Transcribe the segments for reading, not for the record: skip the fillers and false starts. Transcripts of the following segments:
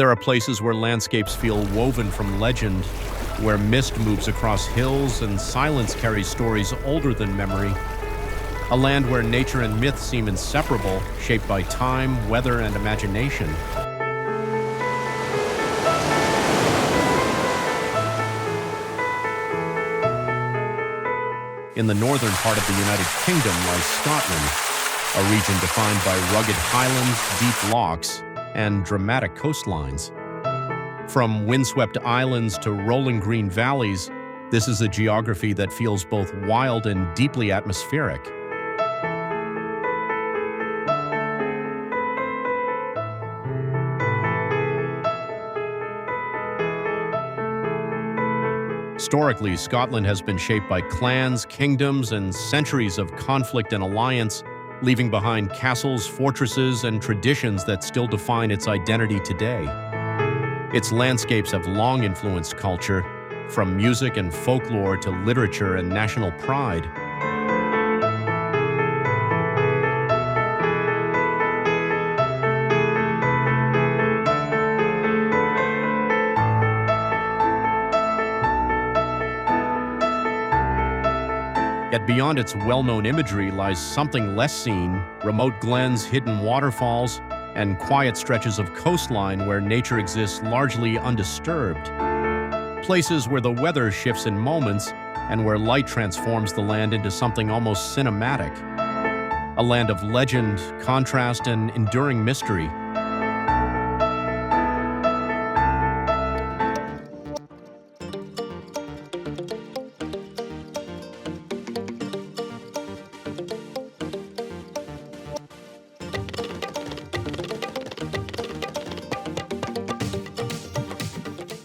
There are places where landscapes feel woven from legend, where mist moves across hills and silence carries stories older than memory. A land where nature and myth seem inseparable, shaped by time, weather, and imagination. In the northern part of the United Kingdom lies Scotland, a region defined by rugged highlands, deep lochs, and dramatic coastlines. From windswept islands to rolling green valleys, this is a geography that feels both wild and deeply atmospheric. Historically, Scotland has been shaped by clans, kingdoms, and centuries of conflict and alliance, leaving behind castles, fortresses, and traditions that still define its identity today. Its landscapes have long influenced culture, from music and folklore to literature and national pride. Yet beyond its well-known imagery lies something less seen: remote glens, hidden waterfalls, and quiet stretches of coastline where nature exists largely undisturbed. Places where the weather shifts in moments and where light transforms the land into something almost cinematic. A land of legend, contrast, and enduring mystery.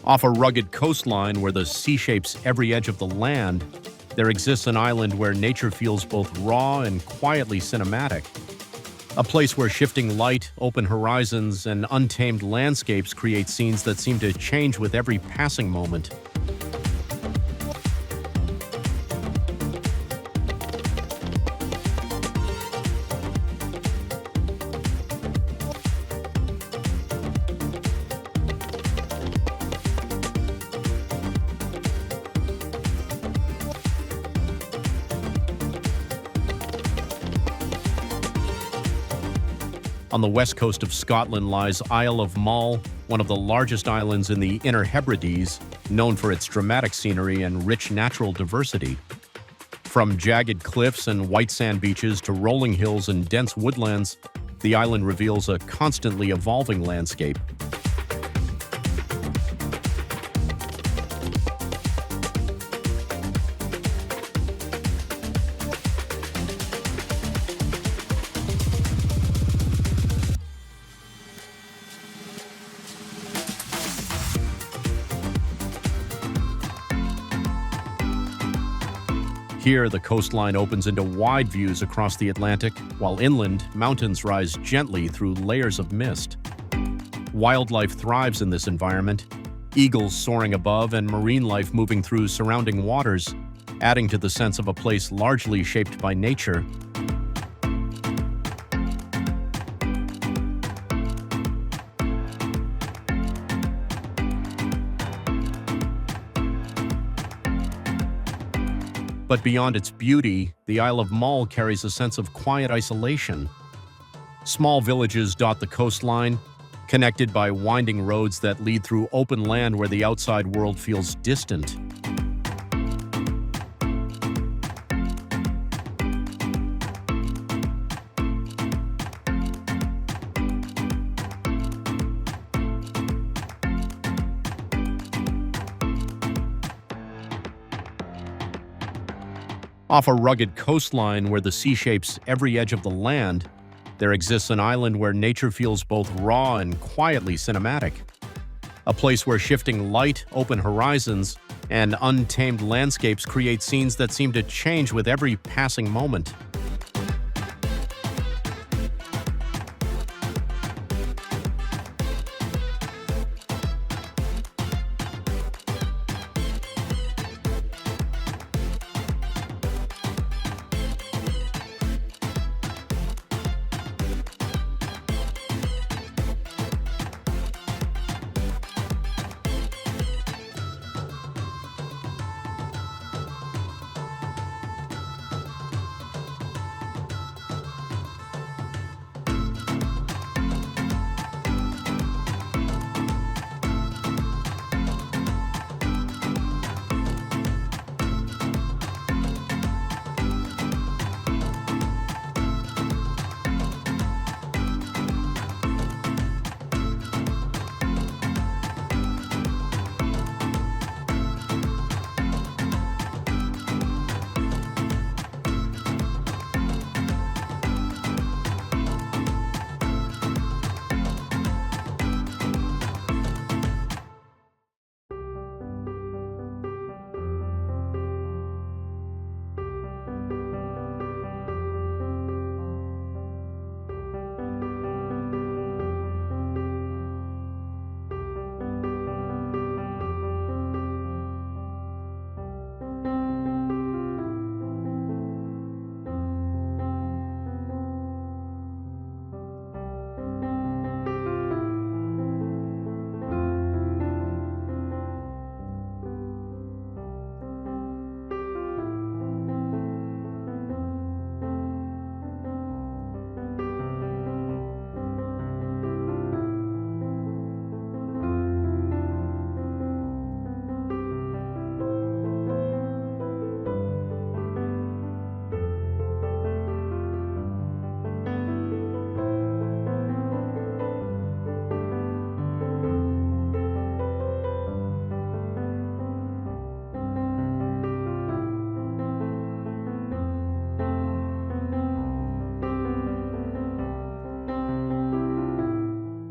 Off a rugged coastline where the sea shapes every edge of the land, there exists an island where nature feels both raw and quietly cinematic. A place where shifting light, open horizons, and untamed landscapes create scenes that seem to change with every passing moment. On the west coast of Scotland lies Isle of Mull, one of the largest islands in the Inner Hebrides, known for its dramatic scenery and rich natural diversity. From jagged cliffs and white sand beaches to rolling hills and dense woodlands, the island reveals a constantly evolving landscape. Here, the coastline opens into wide views across the Atlantic, while inland, mountains rise gently through layers of mist. Wildlife thrives in this environment, eagles soaring above and marine life moving through surrounding waters, adding to the sense of a place largely shaped by nature. But beyond its beauty, the Isle of Mull carries a sense of quiet isolation. Small villages dot the coastline, connected by winding roads that lead through open land where the outside world feels distant. Off a rugged coastline where the sea shapes every edge of the land, there exists an island where nature feels both raw and quietly cinematic. A place where shifting light, open horizons, and untamed landscapes create scenes that seem to change with every passing moment.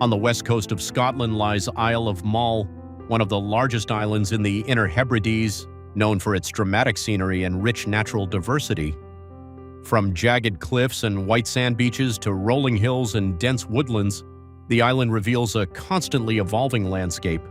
On the west coast of Scotland lies Isle of Mull, one of the largest islands in the Inner Hebrides, known for its dramatic scenery and rich natural diversity. From jagged cliffs and white sand beaches to rolling hills and dense woodlands, the island reveals a constantly evolving landscape.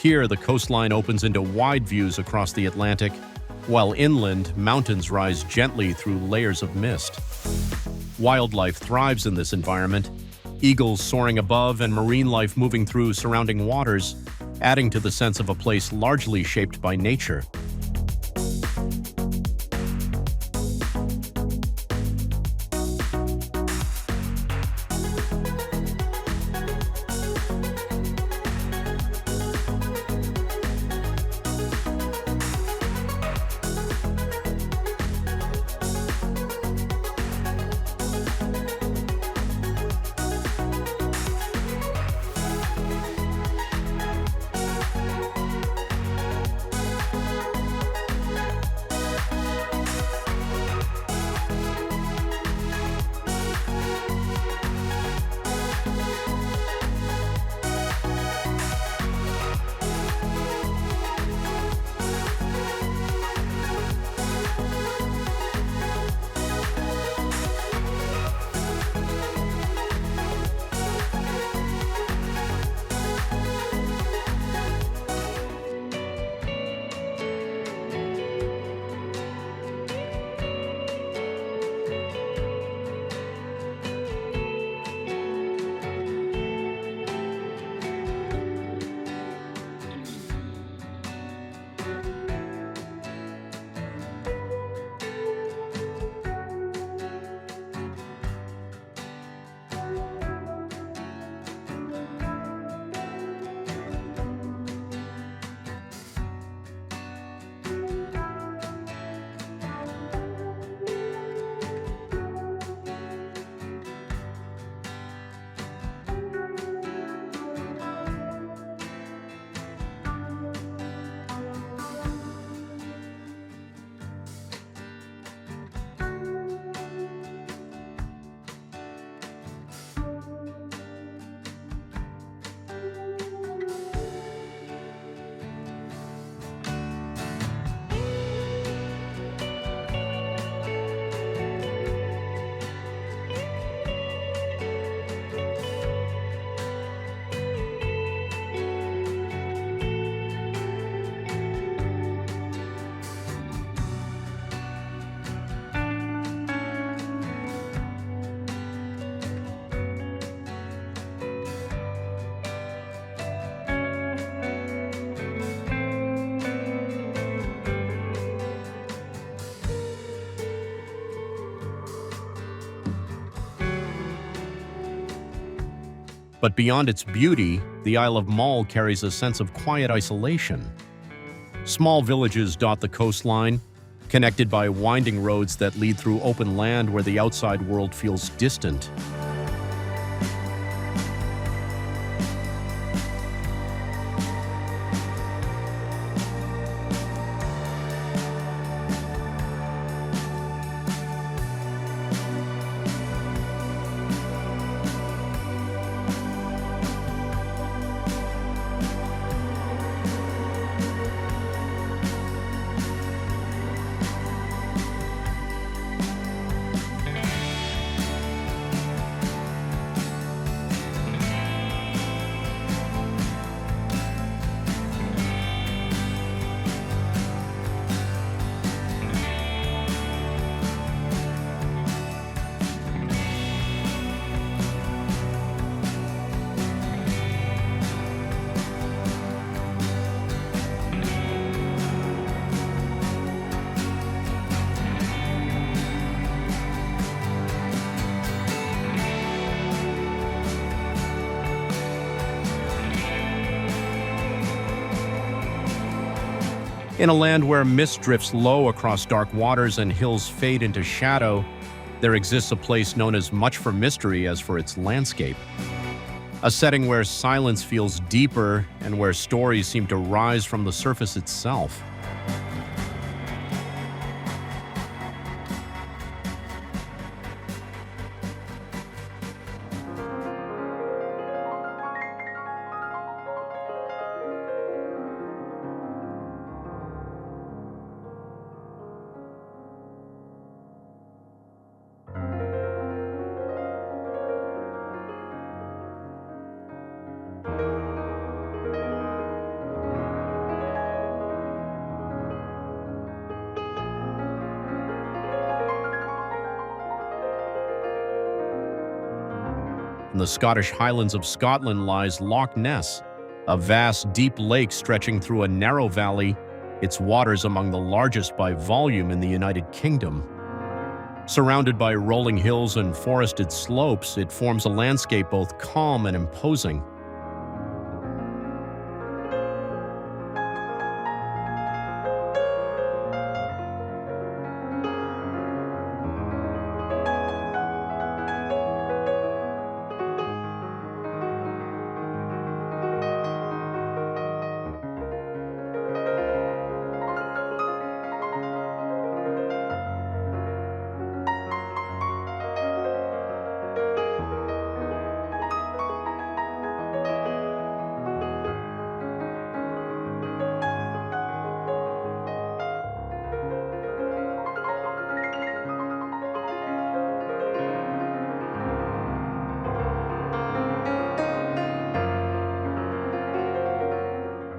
Here, the coastline opens into wide views across the Atlantic, while inland, mountains rise gently through layers of mist. Wildlife thrives in this environment, eagles soaring above and marine life moving through surrounding waters, adding to the sense of a place largely shaped by nature. But beyond its beauty, the Isle of Mull carries a sense of quiet isolation. Small villages dot the coastline, connected by winding roads that lead through open land where the outside world feels distant. In a land where mist drifts low across dark waters and hills fade into shadow, there exists a place known as much for mystery as for its landscape. A setting where silence feels deeper and where stories seem to rise from the surface itself. In the Scottish highlands of Scotland lies Loch Ness, a vast, deep lake stretching through a narrow valley, its waters among the largest by volume in the United Kingdom. Surrounded by rolling hills and forested slopes, it forms a landscape both calm and imposing.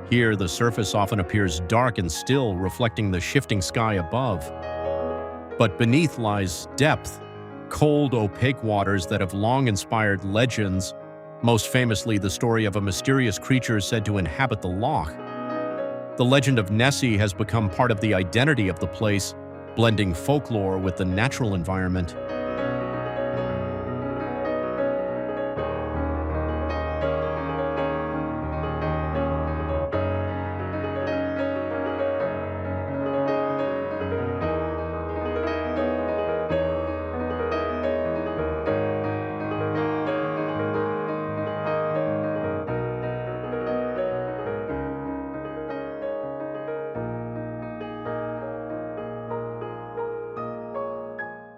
Here, the surface often appears dark and still, reflecting the shifting sky above. But beneath lies depth, cold, opaque waters that have long inspired legends, most famously the story of a mysterious creature said to inhabit the loch. The legend of Nessie has become part of the identity of the place, blending folklore with the natural environment.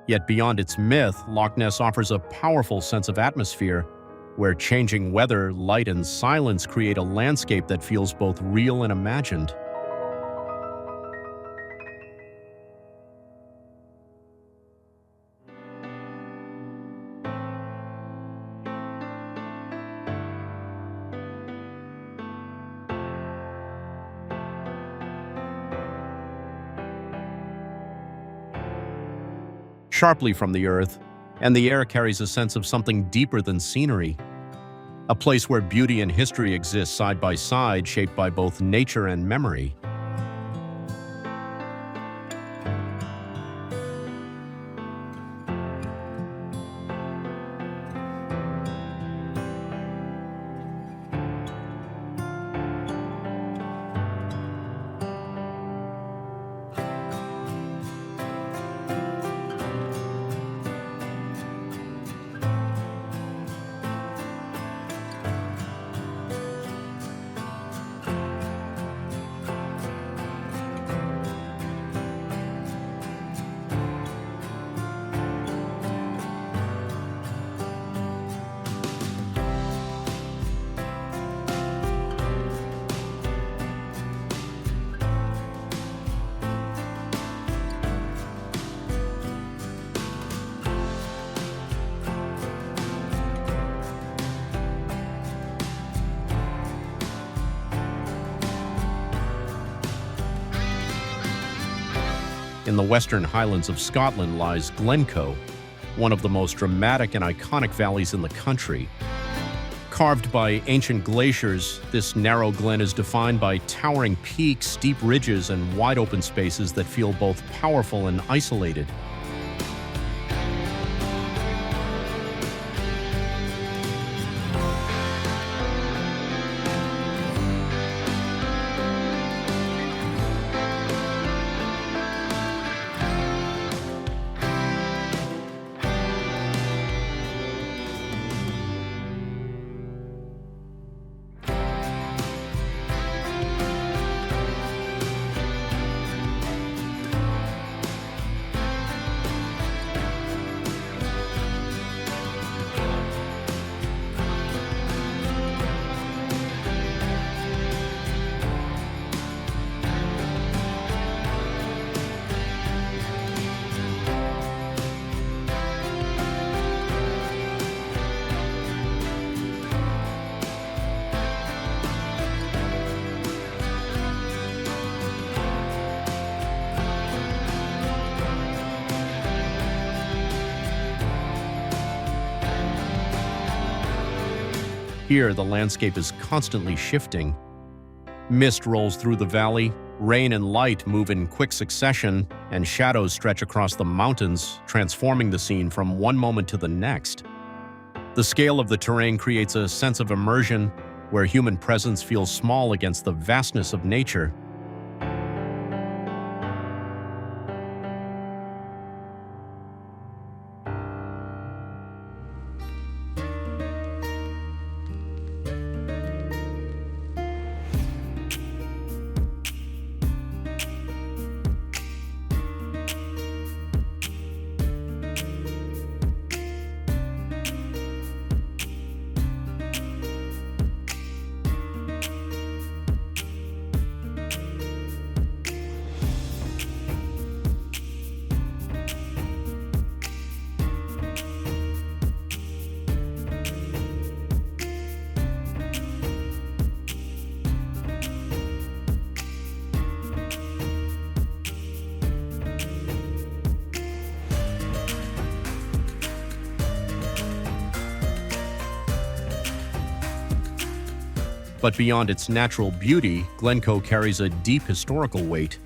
Yet beyond its myth, Loch Ness offers a powerful sense of atmosphere, where changing weather, light, and silence create a landscape that feels both real and imagined. Sharply from the earth, and the air carries a sense of something deeper than scenery. A place where beauty and history exist side by side, shaped by both nature and memory. In the western highlands of Scotland lies Glencoe, one of the most dramatic and iconic valleys in the country. Carved by ancient glaciers, this narrow glen is defined by towering peaks, steep ridges, and wide open spaces that feel both powerful and isolated. Here, the landscape is constantly shifting. Mist rolls through the valley, rain and light move in quick succession, and shadows stretch across the mountains, transforming the scene from one moment to the next. The scale of the terrain creates a sense of immersion, where human presence feels small against the vastness of nature. But beyond its natural beauty, Glencoe carries a deep historical weight.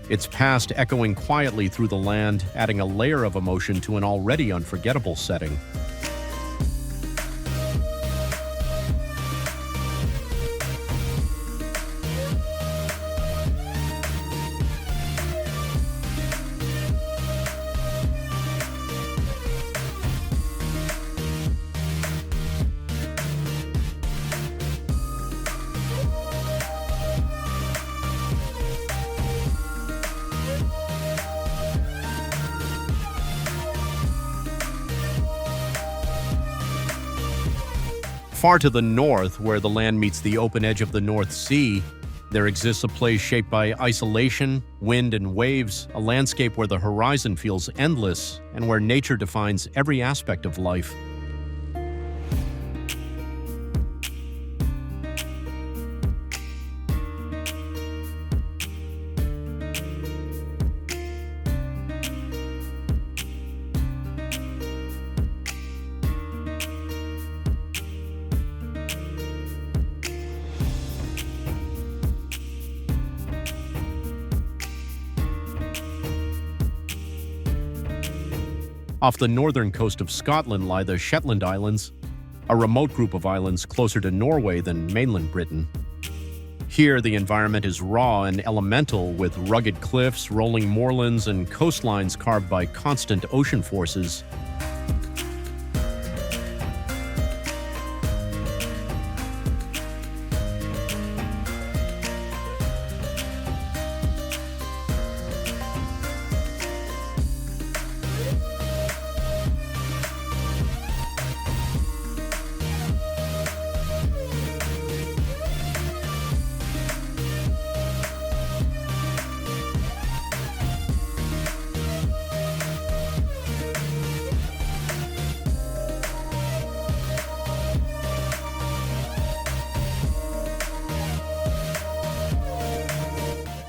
Its past echoing quietly through the land, adding a layer of emotion to an already unforgettable setting. Far to the north, where the land meets the open edge of the North Sea, there exists a place shaped by isolation, wind, and waves, a landscape where the horizon feels endless and where nature defines every aspect of life. Off the northern coast of Scotland lie the Shetland Islands, a remote group of islands closer to Norway than mainland Britain. Here, the environment is raw and elemental, with rugged cliffs, rolling moorlands, and coastlines carved by constant ocean forces.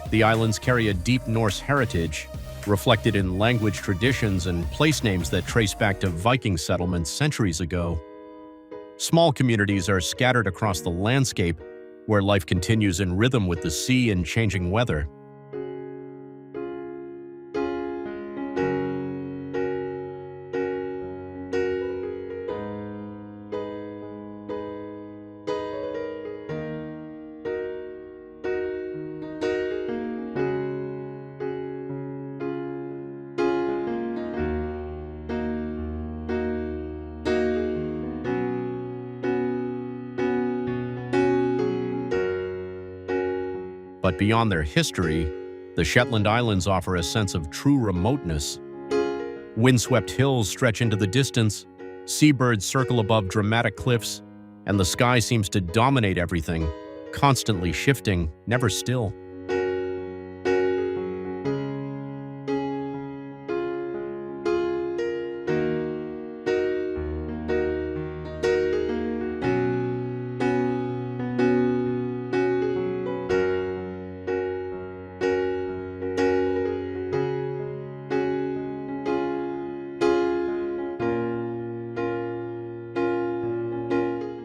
The islands carry a deep Norse heritage. reflected in language traditions and place names that trace back to Viking settlements centuries ago. Small communities are scattered across the landscape, where life continues in rhythm with the sea and changing weather. But beyond their history, the Shetland Islands offer a sense of true remoteness. Windswept hills stretch into the distance, seabirds circle above dramatic cliffs, and the sky seems to dominate everything, constantly shifting, never still.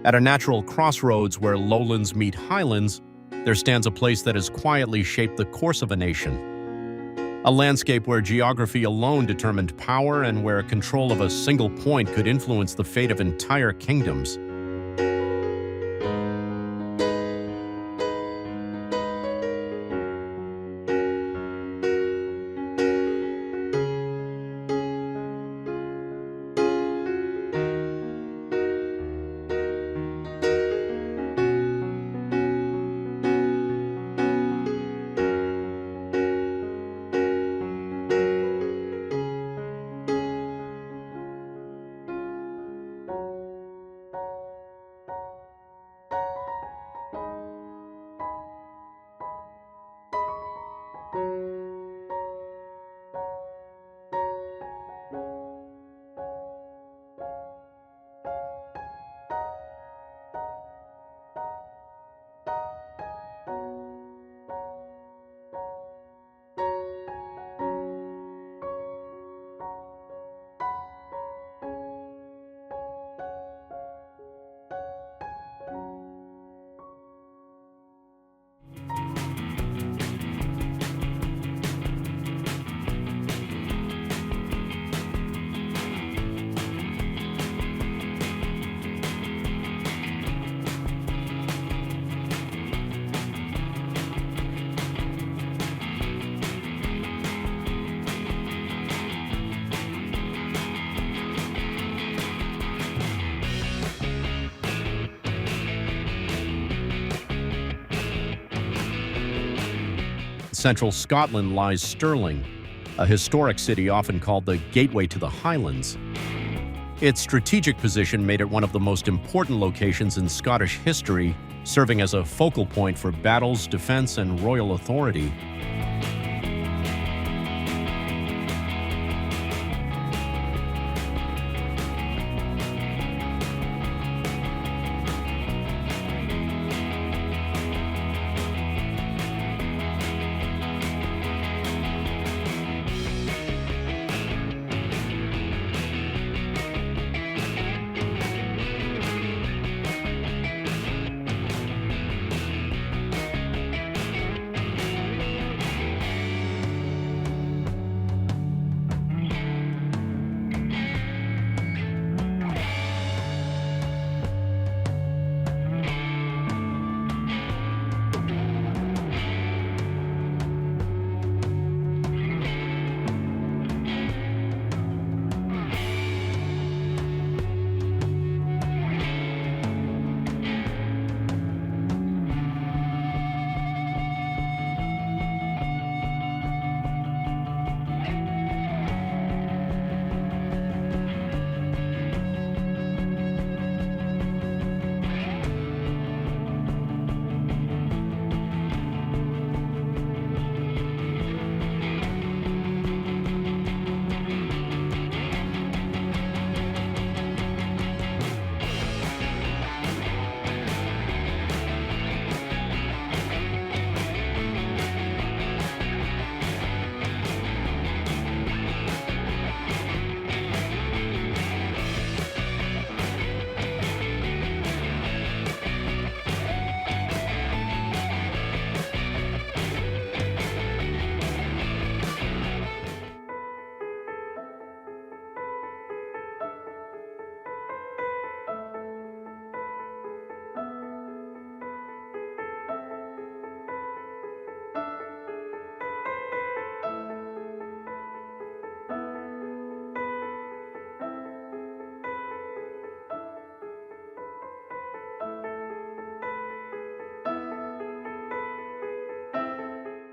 At a natural crossroads where lowlands meet highlands, there stands a place that has quietly shaped the course of a nation. A landscape where geography alone determined power and where control of a single point could influence the fate of entire kingdoms. Central Scotland lies Stirling, a historic city often called the gateway to the Highlands. Its strategic position made it one of the most important locations in Scottish history, serving as a focal point for battles, defense, and royal authority.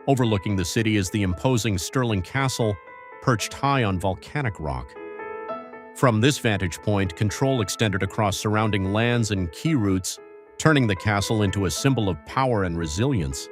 Overlooking the city is the imposing Stirling Castle, perched high on volcanic rock. From this vantage point, control extended across surrounding lands and key routes, turning the castle into a symbol of power and resilience.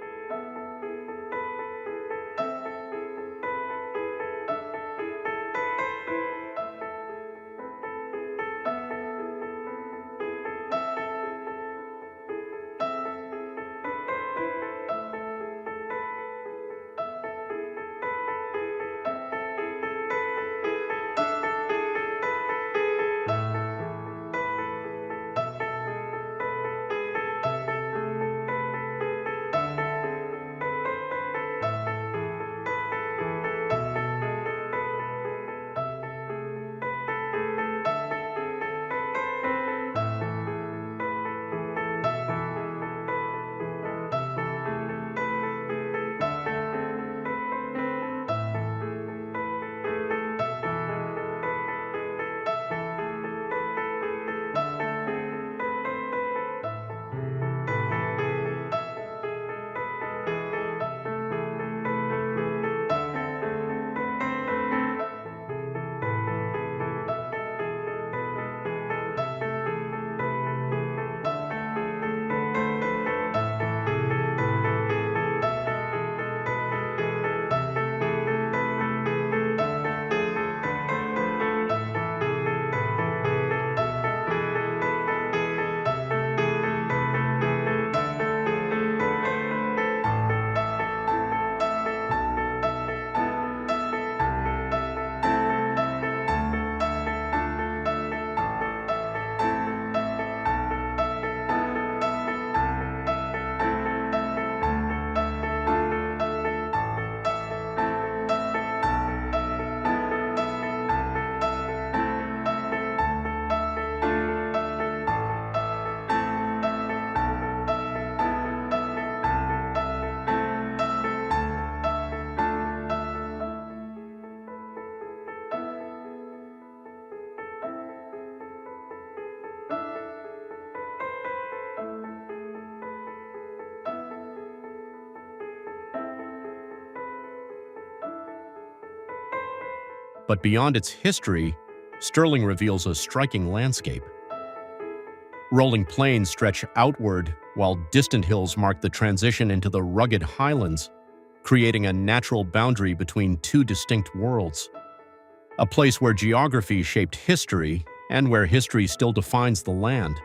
But beyond its history, Stirling reveals a striking landscape. Rolling plains stretch outward, while distant hills mark the transition into the rugged highlands, creating a natural boundary between two distinct worlds. A place where geography shaped history, and where history still defines the land.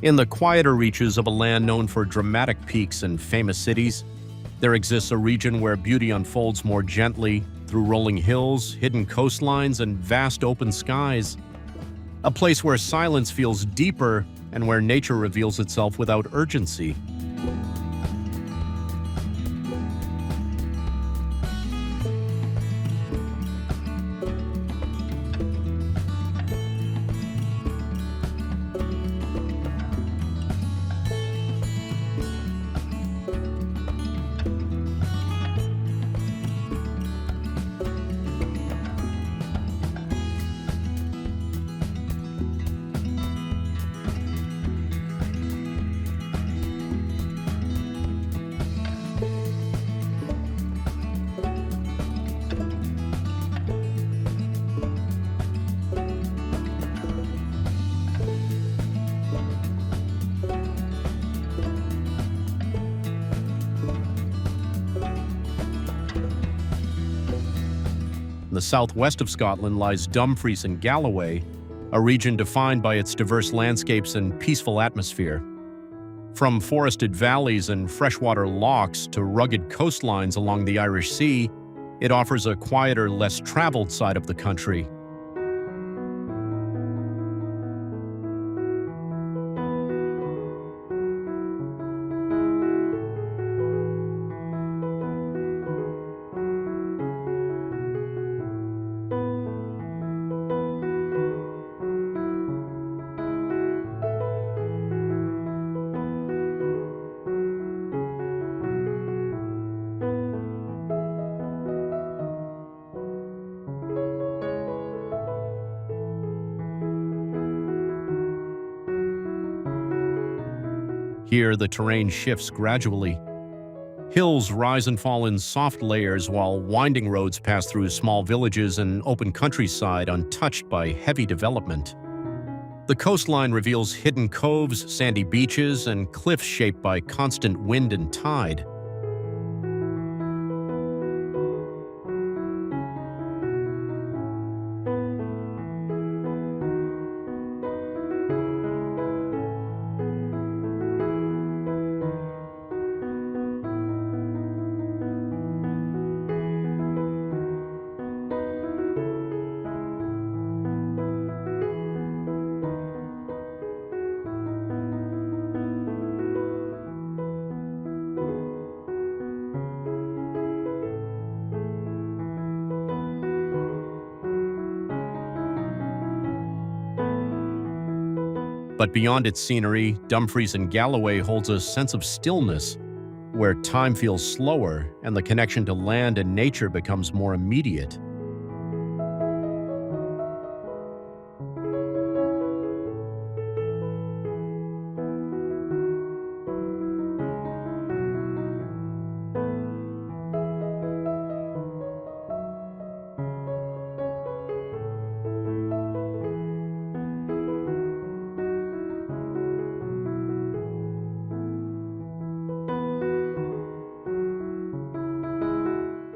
In the quieter reaches of a land known for dramatic peaks and famous cities, there exists a region where beauty unfolds more gently through rolling hills, hidden coastlines, and vast open skies. A place where silence feels deeper and where nature reveals itself without urgency. In the southwest of Scotland lies Dumfries and Galloway, a region defined by its diverse landscapes and peaceful atmosphere. From forested valleys and freshwater lochs to rugged coastlines along the Irish Sea, it offers a quieter, less traveled side of the country. Here, the terrain shifts gradually. Hills rise and fall in soft layers while winding roads pass through small villages and open countryside untouched by heavy development. The coastline reveals hidden coves, sandy beaches, and cliffs shaped by constant wind and tide. But beyond its scenery, Dumfries and Galloway holds a sense of stillness, where time feels slower and the connection to land and nature becomes more immediate.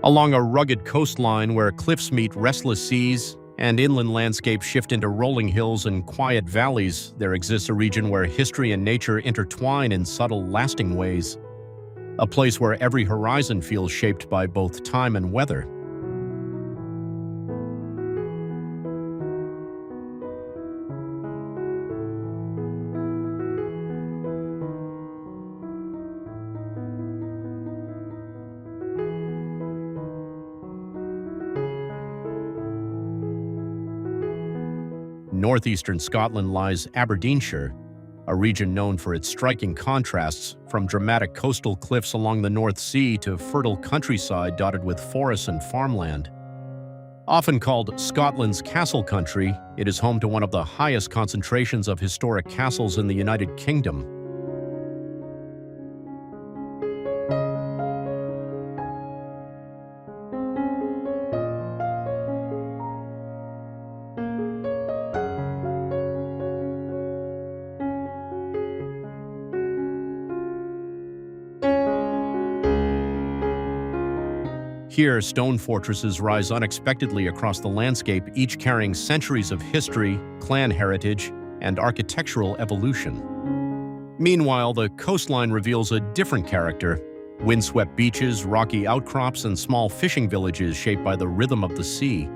Along a rugged coastline where cliffs meet restless seas and inland landscapes shift into rolling hills and quiet valleys, there exists a region where history and nature intertwine in subtle, lasting ways. A place where every horizon feels shaped by both time and weather. Northeastern Scotland lies Aberdeenshire, a region known for its striking contrasts, from dramatic coastal cliffs along the North Sea to fertile countryside dotted with forests and farmland. Often called Scotland's castle country, it is home to one of the highest concentrations of historic castles in the United Kingdom. Here, stone fortresses rise unexpectedly across the landscape, each carrying centuries of history, clan heritage, and architectural evolution. Meanwhile, the coastline reveals a different character: windswept beaches, rocky outcrops, and small fishing villages shaped by the rhythm of the sea.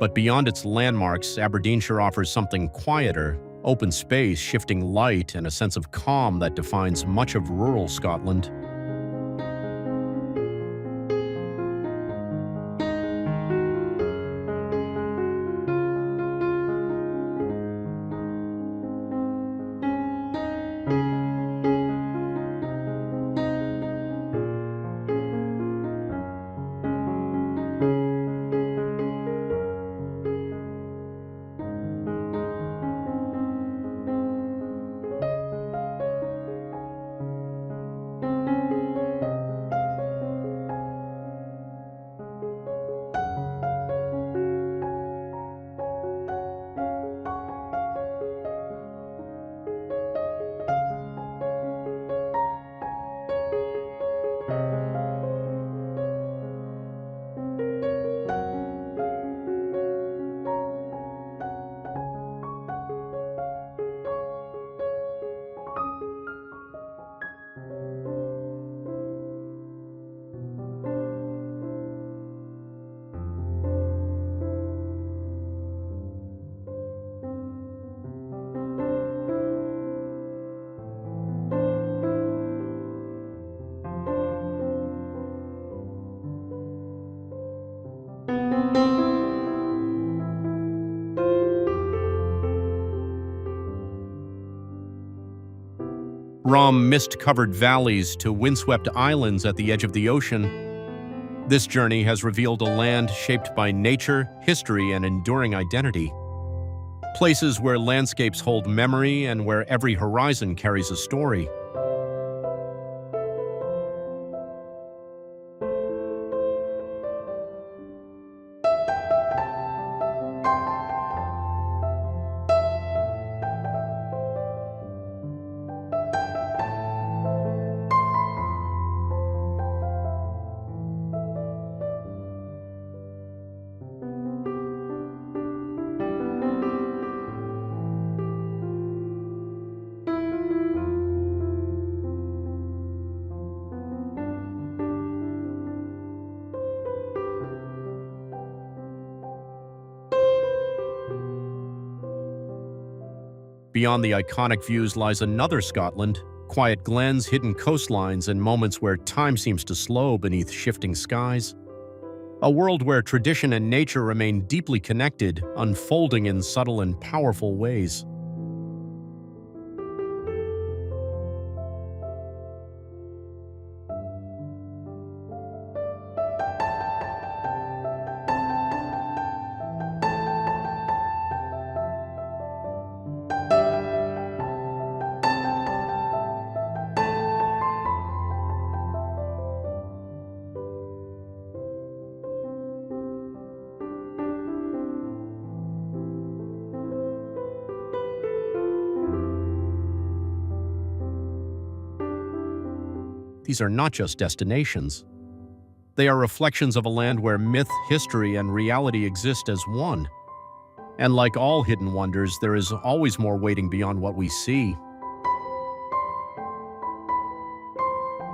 But beyond its landmarks, Aberdeenshire offers something quieter: open space, shifting light, and a sense of calm that defines much of rural Scotland. From mist-covered valleys to windswept islands at the edge of the ocean, this journey has revealed a land shaped by nature, history, and enduring identity. Places where landscapes hold memory and where every horizon carries a story. Beyond the iconic views lies another Scotland, quiet glens, hidden coastlines, and moments where time seems to slow beneath shifting skies. A world where tradition and nature remain deeply connected, unfolding in subtle and powerful ways. These are not just destinations. They are reflections of a land where myth, history, and reality exist as one. And like all hidden wonders, there is always more waiting beyond what we see.